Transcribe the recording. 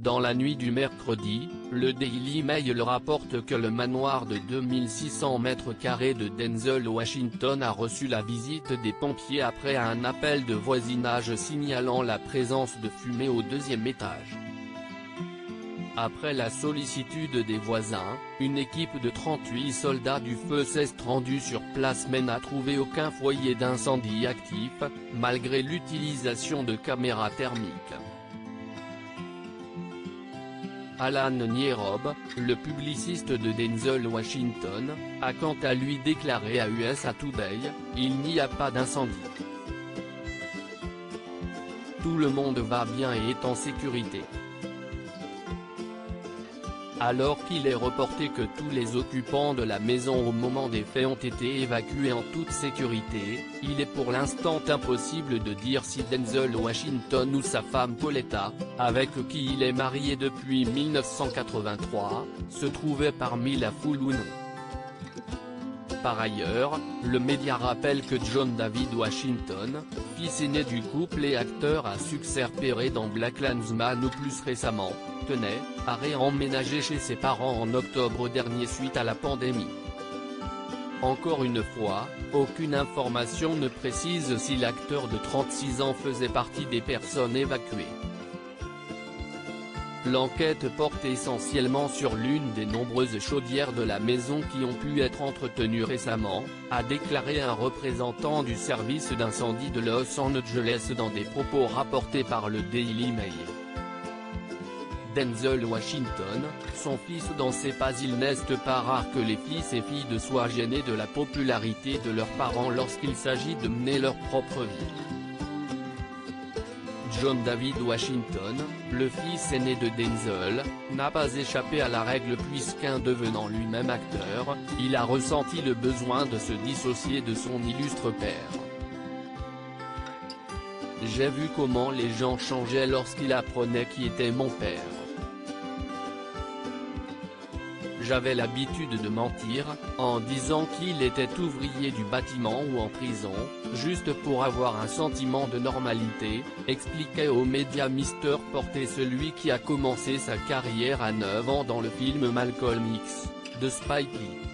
Dans la nuit du mercredi, le Daily Mail rapporte que le manoir de 2600 mètres carrés de Denzel Washington a reçu la visite des pompiers après un appel de voisinage signalant la présence de fumée au deuxième étage. Après la sollicitude des voisins, une équipe de 38 soldats du feu s'est rendue sur place mais n'a trouvé aucun foyer d'incendie actif, malgré l'utilisation de caméras thermiques. Alan Nierob, le publiciste de Denzel Washington, a quant à lui déclaré à USA Today, « Il n'y a pas d'incendie. Tout le monde va bien et est en sécurité ». Alors qu'il est reporté que tous les occupants de la maison au moment des faits ont été évacués en toute sécurité, il est pour l'instant impossible de dire si Denzel Washington ou sa femme Pauletta, avec qui il est marié depuis 1983, se trouvaient parmi la foule ou non. Par ailleurs, le média rappelle que John David Washington, fils aîné du couple et acteur à succès repéré dans BlacKkKlansman ou plus récemment, tenait à réemménager chez ses parents en octobre dernier suite à la pandémie. Encore une fois, aucune information ne précise si l'acteur de 36 ans faisait partie des personnes évacuées. L'enquête porte essentiellement sur l'une des nombreuses chaudières de la maison qui ont pu être entretenues récemment, a déclaré un représentant du service d'incendie de Los Angeles dans des propos rapportés par le Daily Mail. Denzel Washington, son fils dans ses pas. Il n'est pas rare que les fils et filles soient gênés de la popularité de leurs parents lorsqu'il s'agit de mener leur propre vie. John David Washington, le fils aîné de Denzel, n'a pas échappé à la règle puisqu'en devenant lui-même acteur, il a ressenti le besoin de se dissocier de son illustre père. J'ai vu comment les gens changeaient lorsqu'ils apprenaient qui était mon père. J'avais l'habitude de mentir, en disant qu'il était ouvrier du bâtiment ou en prison, juste pour avoir un sentiment de normalité, expliquait aux médias Mr. Porter, celui qui a commencé sa carrière à 9 ans dans le film Malcolm X, de Spike Lee.